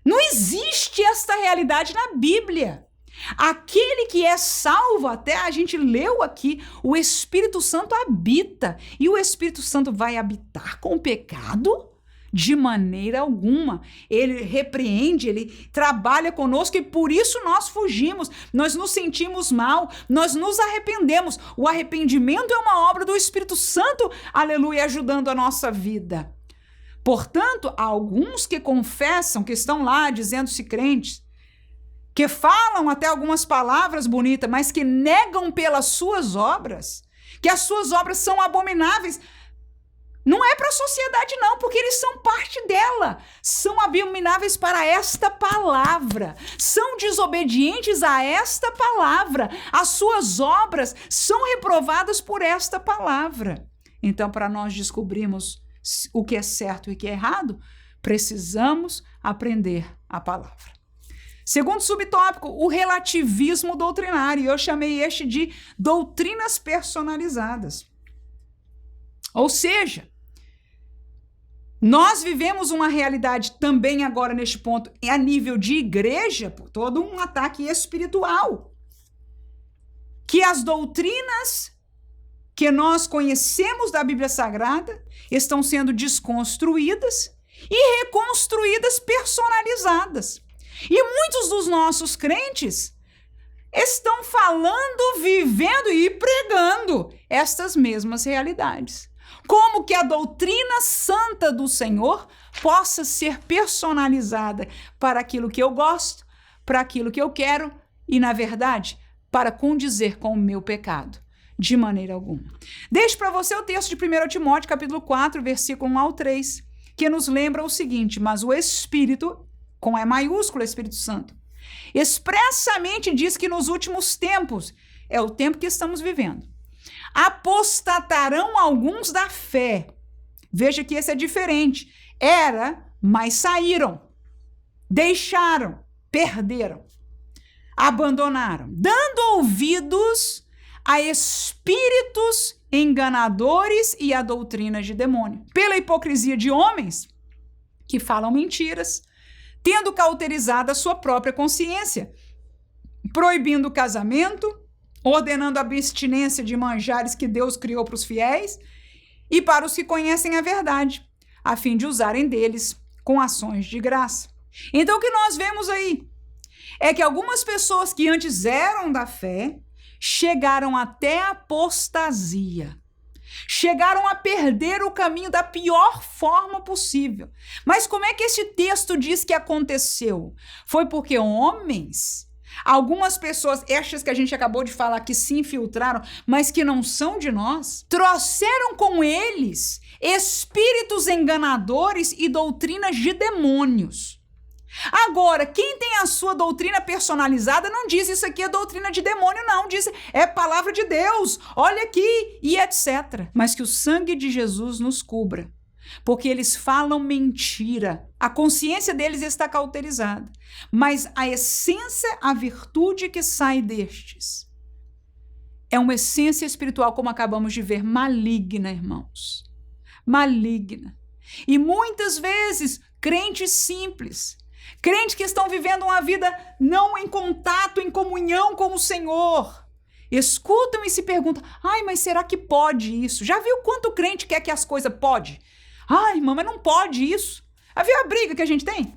Não existe esta realidade na Bíblia. Aquele que é salvo, até a gente leu aqui, o Espírito Santo habita. E o Espírito Santo vai habitar com o pecado? De maneira alguma. Ele repreende, ele trabalha conosco e por isso nós fugimos, nós nos sentimos mal, nós nos arrependemos. O arrependimento é uma obra do Espírito Santo, aleluia, ajudando a nossa vida. Portanto, há alguns que confessam, que estão lá dizendo-se crentes, que falam até algumas palavras bonitas, mas que negam pelas suas obras, que as suas obras são abomináveis. Não é para a sociedade não, porque eles são parte dela. São abomináveis para esta palavra. São desobedientes a esta palavra. As suas obras são reprovadas por esta palavra. Então, para nós descobrirmos o que é certo e o que é errado, precisamos aprender a palavra. Segundo subtópico, o relativismo doutrinário. Eu chamei este de doutrinas personalizadas. Ou seja, nós vivemos uma realidade também agora neste ponto, a nível de igreja, por todo um ataque espiritual. Que as doutrinas que nós conhecemos da Bíblia Sagrada estão sendo desconstruídas e reconstruídas personalizadas. E muitos dos nossos crentes estão falando, vivendo e pregando estas mesmas realidades. Como que a doutrina santa do Senhor possa ser personalizada para aquilo que eu gosto, para aquilo que eu quero e, na verdade, para condizer com o meu pecado. De maneira alguma. Deixo para você o texto de 1 Timóteo, capítulo 4, versículo 1 ao 3, que nos lembra o seguinte: mas o Espírito, com E maiúsculo, Espírito Santo, expressamente diz que nos últimos tempos, é o tempo que estamos vivendo, apostatarão alguns da fé. Veja que esse é diferente. Era, mas saíram, deixaram, perderam, abandonaram, dando ouvidos a espíritos enganadores e a doutrinas de demônio. Pela hipocrisia de homens que falam mentiras, tendo cauterizado a sua própria consciência, proibindo o casamento, ordenando a abstinência de manjares que Deus criou para os fiéis e para os que conhecem a verdade, a fim de usarem deles com ações de graça. Então, o que nós vemos aí é que algumas pessoas que antes eram da fé chegaram até a apostasia. Chegaram a perder o caminho da pior forma possível. Mas como é que esse texto diz que aconteceu? Foi porque homens, algumas pessoas, estas que a gente acabou de falar, que se infiltraram, mas que não são de nós, trouxeram com eles espíritos enganadores e doutrinas de demônios. Agora, quem tem a sua doutrina personalizada não diz isso aqui é doutrina de demônio, não. Diz é palavra de Deus, olha aqui e etc. Mas que o sangue de Jesus nos cubra, porque eles falam mentira. A consciência deles está cauterizada, mas a essência, a virtude que sai destes é uma essência espiritual, como acabamos de ver, maligna, irmãos. Maligna. E muitas vezes, crentes simples, crentes que estão vivendo uma vida não em contato, em comunhão com o Senhor, escutam e se perguntam, ai, mas será que pode isso? Já viu quanto crente quer que as coisas pode? Ai, irmã, mas não pode isso. Viu a briga que a gente tem?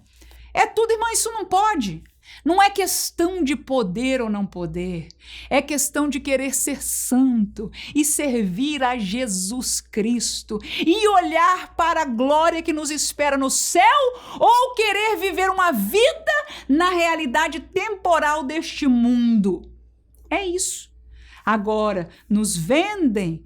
É tudo, irmã, isso não pode. Não é questão de poder ou não poder, é questão de querer ser santo e servir a Jesus Cristo e olhar para a glória que nos espera no céu ou querer viver uma vida na realidade temporal deste mundo. É isso. Agora, nos vendem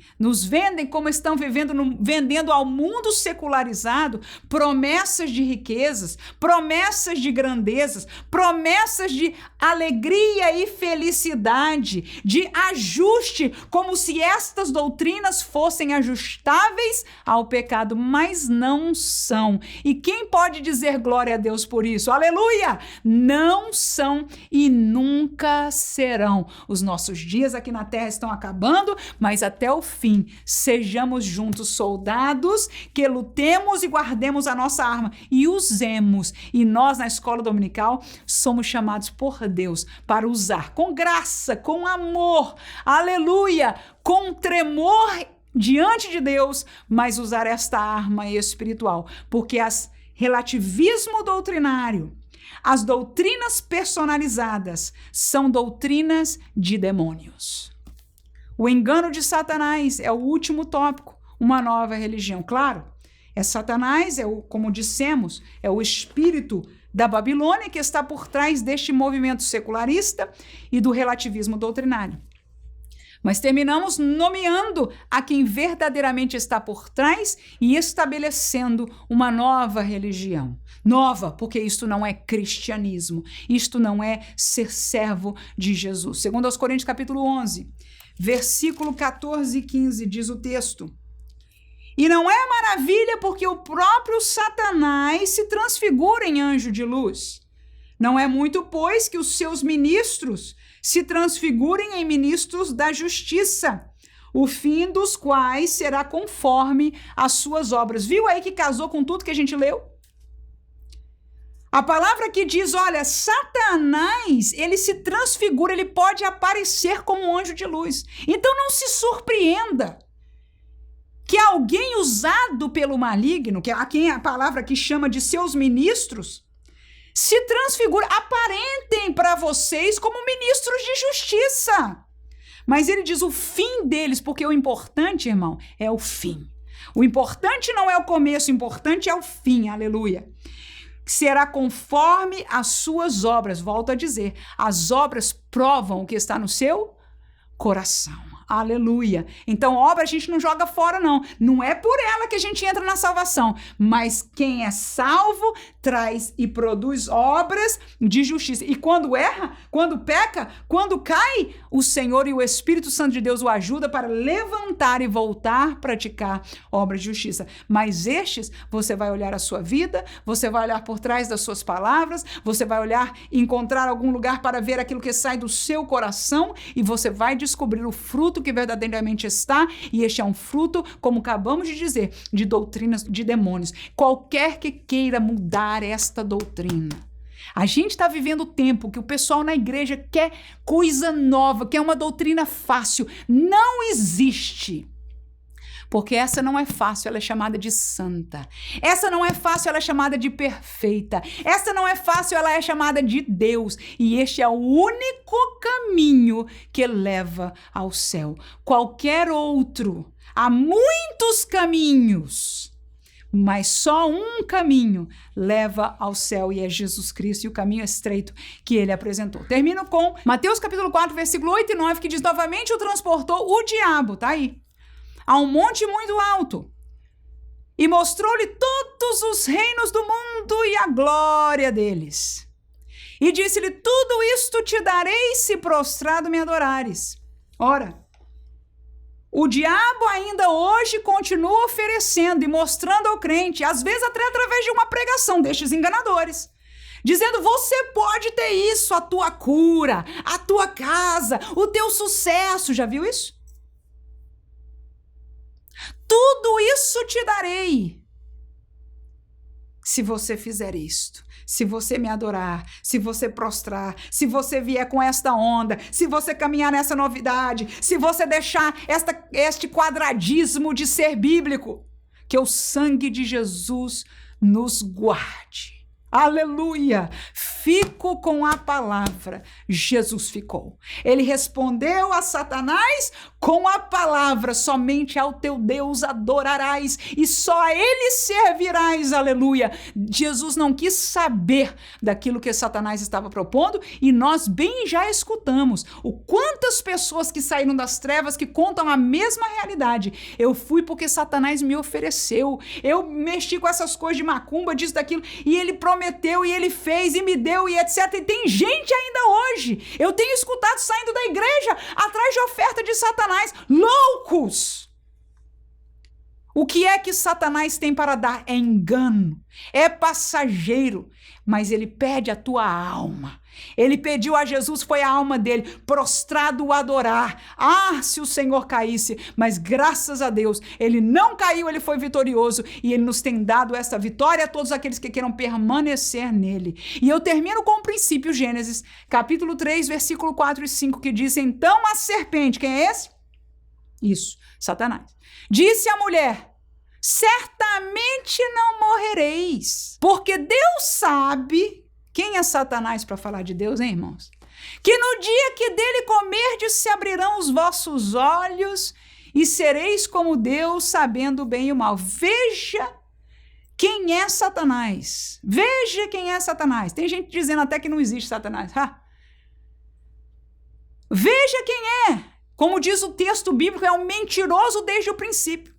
como estão vendendo ao mundo secularizado promessas de riquezas, promessas de grandezas, promessas de alegria e felicidade, de ajuste, como se estas doutrinas fossem ajustáveis ao pecado, mas não são. E quem pode dizer glória a Deus por isso? Aleluia! Não são e nunca serão. Os nossos dias aqui na terra estão acabando, mas até o fim, sejamos juntos soldados, que lutemos e guardemos a nossa arma e usemos. E nós, na escola dominical, somos chamados por Deus para usar com graça, com amor, aleluia, com tremor diante de Deus, mas usar esta arma espiritual, porque as relativismo doutrinário, as doutrinas personalizadas são doutrinas de demônios. O engano de Satanás é o último tópico, uma nova religião. Claro, é Satanás, como dissemos, é o espírito da Babilônia que está por trás deste movimento secularista e do relativismo doutrinário. Mas terminamos nomeando a quem verdadeiramente está por trás e estabelecendo uma nova religião. Nova, porque isto não é cristianismo, isto não é ser servo de Jesus. Segundo aos Coríntios capítulo 11, versículo 14 e 15, diz o texto: e não é maravilha porque o próprio Satanás se transfigura em anjo de luz. Não é muito, pois, que os seus ministros se transfigurem em ministros da justiça, o fim dos quais será conforme as suas obras. Viu aí que casou com tudo que a gente leu? A palavra aqui diz, olha, Satanás, ele se transfigura, ele pode aparecer como um anjo de luz. Então não se surpreenda que alguém usado pelo maligno, que a quem a palavra aqui chama de seus ministros, se transfigura, aparentem para vocês como ministros de justiça. Mas ele diz o fim deles, porque o importante, irmão, é o fim. O importante não é o começo, o importante é o fim, aleluia. Será conforme as suas obras. Volto a dizer, as obras provam o que está no seu coração. Aleluia. Então, obra a gente não joga fora, não. Não é por ela que a gente entra na salvação. Mas quem é salvo, traz e produz obras de justiça. E quando erra, quando peca, quando cai, o Senhor e o Espírito Santo de Deus o ajuda para levantar e voltar a praticar obras de justiça. Mas estes, você vai olhar a sua vida, você vai olhar por trás das suas palavras, você vai olhar e encontrar algum lugar para ver aquilo que sai do seu coração e você vai descobrir o fruto que verdadeiramente está, e este é um fruto, como acabamos de dizer, de doutrinas de demônios. Qualquer que queira mudar esta doutrina, A gente está vivendo o tempo que o pessoal na igreja quer coisa nova, quer uma doutrina fácil. Não existe. Porque essa não é fácil, ela é chamada de santa. Essa não é fácil, ela é chamada de perfeita. Essa não é fácil, ela é chamada de Deus. E este é o único caminho que leva ao céu. Qualquer outro, há muitos caminhos, mas só um caminho leva ao céu e é Jesus Cristo, e o caminho estreito que ele apresentou. Termino com Mateus capítulo 4, versículo 8 e 9, que diz: novamente o transportou o diabo, tá aí, a um monte muito alto, e mostrou-lhe todos os reinos do mundo e a glória deles. E disse-lhe: tudo isto te darei se prostrado me adorares. Ora, o diabo ainda hoje continua oferecendo e mostrando ao crente, às vezes até através de uma pregação destes enganadores, dizendo: você pode ter isso, a tua cura, a tua casa, o teu sucesso. Já viu isso? Tudo isso te darei se você fizer isto, se você me adorar, se você prostrar, se você vier com esta onda, se você caminhar nessa novidade, se você deixar este quadradismo de ser bíblico. Que o sangue de Jesus nos guarde. Aleluia! Fico com a palavra. Jesus ficou. Ele respondeu a Satanás com a palavra: somente ao teu Deus adorarás e só a ele servirás. Aleluia! Jesus não quis saber daquilo que Satanás estava propondo, e nós bem já escutamos o quantas pessoas que saíram das trevas que contam a mesma realidade. Eu fui porque Satanás me ofereceu, eu mexi com essas coisas de macumba, disso, daquilo, e ele prometeu, e ele fez e me deu e etc. E tem gente ainda hoje, eu tenho escutado saindo da igreja atrás de oferta de Satanás, loucos. O que é que Satanás tem para dar? É engano, é passageiro, mas ele pede a tua alma. Ele pediu a Jesus, foi a alma dele, prostrado o adorar. Ah, se o Senhor caísse, mas graças a Deus, ele não caiu, ele foi vitorioso, e ele nos tem dado essa vitória a todos aqueles que queiram permanecer nele. E eu termino com o princípio Gênesis, capítulo 3, versículo 4 e 5, que diz: então a serpente, quem é esse? Isso, Satanás. Disse a mulher: certamente não morrereis, porque Deus sabe. Quem é Satanás para falar de Deus, hein, irmãos? Que no dia que dele comerdes se abrirão os vossos olhos e sereis como Deus, sabendo o bem e o mal. Veja quem é Satanás. Veja quem é Satanás. Tem gente dizendo até que não existe Satanás. Veja quem é. Como diz o texto bíblico, é um mentiroso desde o princípio.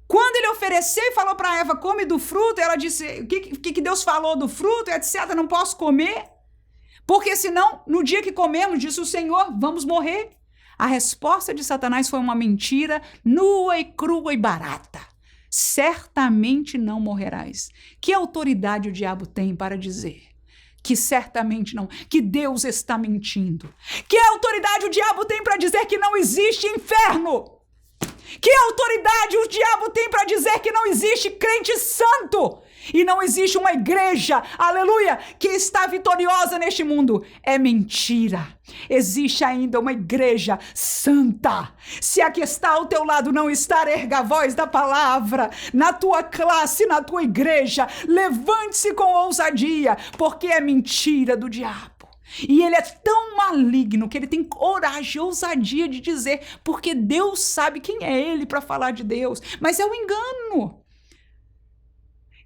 Quando ele ofereceu e falou para Eva: come do fruto, ela disse: o que Deus falou do fruto, etc., não posso comer, porque senão, no dia que comemos, disse o Senhor, vamos morrer. A resposta de Satanás foi uma mentira nua e crua e barata. Certamente não morrerás. Que autoridade o diabo tem para dizer que certamente não, que Deus está mentindo? Que autoridade o diabo tem para dizer que não existe inferno? Que autoridade o diabo tem para dizer que não existe crente santo e não existe uma igreja, aleluia, que está vitoriosa neste mundo? É mentira. Existe ainda uma igreja santa. Se a que está ao teu lado não estar, erga a voz da palavra na tua classe, na tua igreja. Levante-se com ousadia, porque é mentira do diabo. E ele é tão maligno que ele tem coragem, ousadia de dizer, porque Deus sabe quem é ele para falar de Deus, mas é um engano.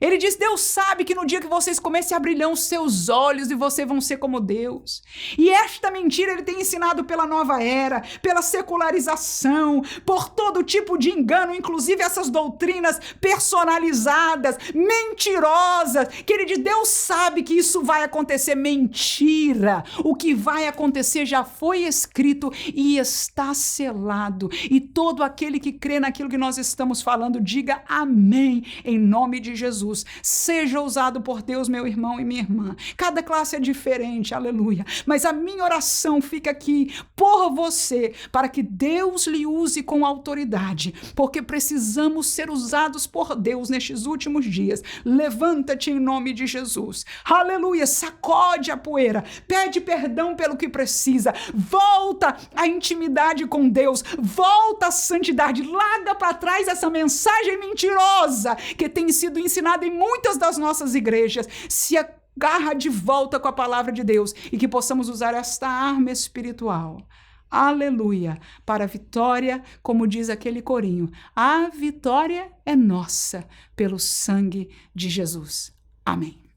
Ele diz: Deus sabe que no dia que vocês comerem, abrirão os seus olhos e vocês vão ser como Deus. E esta mentira ele tem ensinado pela nova era, pela secularização, por todo tipo de engano, inclusive essas doutrinas personalizadas, mentirosas, que ele diz: Deus sabe que isso vai acontecer. Mentira! O que vai acontecer já foi escrito e está selado. E todo aquele que crê naquilo que nós estamos falando, diga amém, em nome de Jesus. Jesus. Seja usado por Deus, meu irmão e minha irmã. Cada classe é diferente, aleluia. Mas a minha oração fica aqui por você, para que Deus lhe use com autoridade, porque precisamos ser usados por Deus nestes últimos dias. Levanta-te em nome de Jesus. Aleluia, sacode a poeira, pede perdão pelo que precisa, volta à intimidade com Deus, volta à santidade, larga para trás essa mensagem mentirosa que tem sido ensinada em muitas das nossas igrejas. Se agarra de volta com a palavra de Deus e que possamos usar esta arma espiritual. Aleluia, para a vitória, como diz aquele corinho, a vitória é nossa pelo sangue de Jesus. Amém.